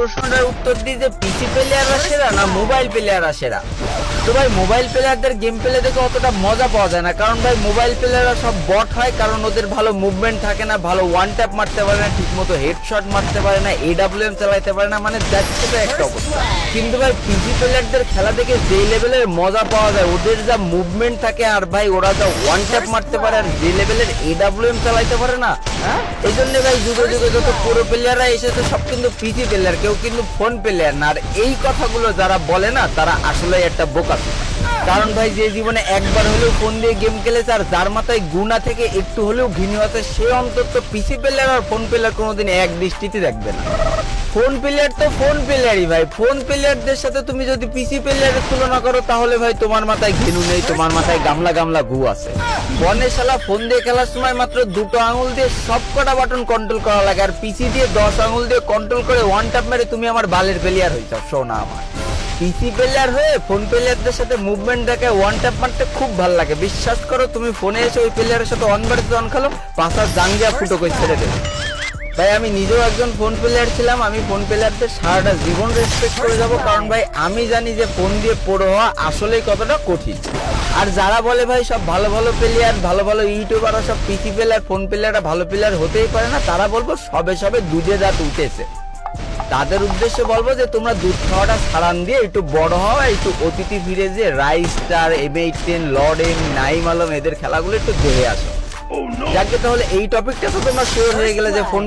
প্রশ্নটার উত্তর দিই যে পিসি প্লেয়াররা সেরা না মোবাইল প্লেয়াররা সেরা। তো ভাই মোবাইল প্লেয়ারদের গেম প্লে দেখে অতটা মজা পাওয়া যায় না, কারণ ভাই মোবাইল প্লেয়াররা সব বট হয়, কারণ ওদের ভালো মুভমেন্ট থাকে না, ভালো ওয়ান ট্যাপ মারতে পারে না, ঠিকমতো হেডশট মারতে পারে না, এডাব্লিউএম চালাতে পারে না, মানে যাচ্ছে তো একটা অবস্থা। কিন্তু ভাই পিসি প্লেয়ারদের খেলা দেখে যে লেভেলের মজা পাওয়া যায়, ওদের যা মুভমেন্ট থাকে আর ভাই ওরা যা ওয়ান ট্যাপ মারতে পারে আর যে লেভেলের এডাব্লিউএম চালাইতে পারে না, হ্যাঁ এই জন্য ভাই যুগে যুগে যত পুরো প্লেয়াররা এসেছে সব কিন্তু পিসি প্লেয়ার, কেউ কিন্তু ফোন প্লেয়ার না। আর এই কথাগুলো যারা বলে না তারা আসলে একটা বোকা। কারণ ভাই যে জীবনে একবার হলেও ফোন দিয়ে গেম খেলেছে আর যার মাথায় গুণা থেকে একটু হলেও ঘৃণা আছে, সে অন্তত পিসি প্লেয়ার আর ফোন প্লেয়ার কোনোদিন এক দৃষ্টিতে দেখবে না। ফোন প্লেয়ার তো ফোন প্লেয়ারই ভাই, ফোন প্লেয়ারদের সাথে তুমি যদি পিসি প্লেয়ারের তুলনা করো তাহলে ভাই তোমার মাথায় ঘেনু নেই, তোমার মাথায় গামলা গামলা গু আছে। ফোনে শালা ফোন দিয়ে খেলার সময় মাত্র দুটো আঙুল দিয়ে সব কটা বাটন কন্ট্রোল করা লাগে, আর পিসি দিয়ে 10 আঙুল দিয়ে কন্ট্রোল করে ওয়ান ট্যাপ মেরে তুমি আমার বালের প্লেয়ার হইছ। শোনা আমার পিসি প্লেয়ার হয়ে ফোন প্লেয়ারদের সাথে মুভমেন্ট দেখে ওয়ান ট্যাপ মারতে খুব ভালো লাগে। বিশ্বাস করো তুমি ফোনে এসে ওই প্লেয়ারের সাথে অন বাড়িতে অন খেলো, পাশার জাঙ্গিয়া ফুটো করে ছেড়ে দেবে। ভাই আমি নিজেও একজন ফোন প্লেয়ার ছিলাম, আমি ফোন প্লেয়ারদের সারাটা জীবন রেসপেক্ট করে যাব, কারণ ভাই আমি জানি যে ফোন দিয়ে প্রো হওয়া আসলেই কতটা কঠিন। আর যারা বলে ভাই সব ভালো ভালো প্লেয়ার, ভালো ভালো ইউটিউবাররা সব পিসি প্লেয়ার, ফোন প্লেয়াররা ভালো প্লেয়ার হতেই পারে না, তারা বলবো সবে সবে দুধে দাঁত উঠেছে। তাদের উদ্দেশ্যে বলবো যে তোমরা দুধ খাওয়াটা ছাড়ান দিয়ে একটু বড় হওয়া, একটু অতিথি ফিরে যে রাইস স্টার, M18, লর্ড এম, নাইম আলম এদের খেলাগুলো একটু দেখে আসো। যাকে তাহলে এই টপিকটা তো তোমরা শিওর হয়ে গেলে যে ফোন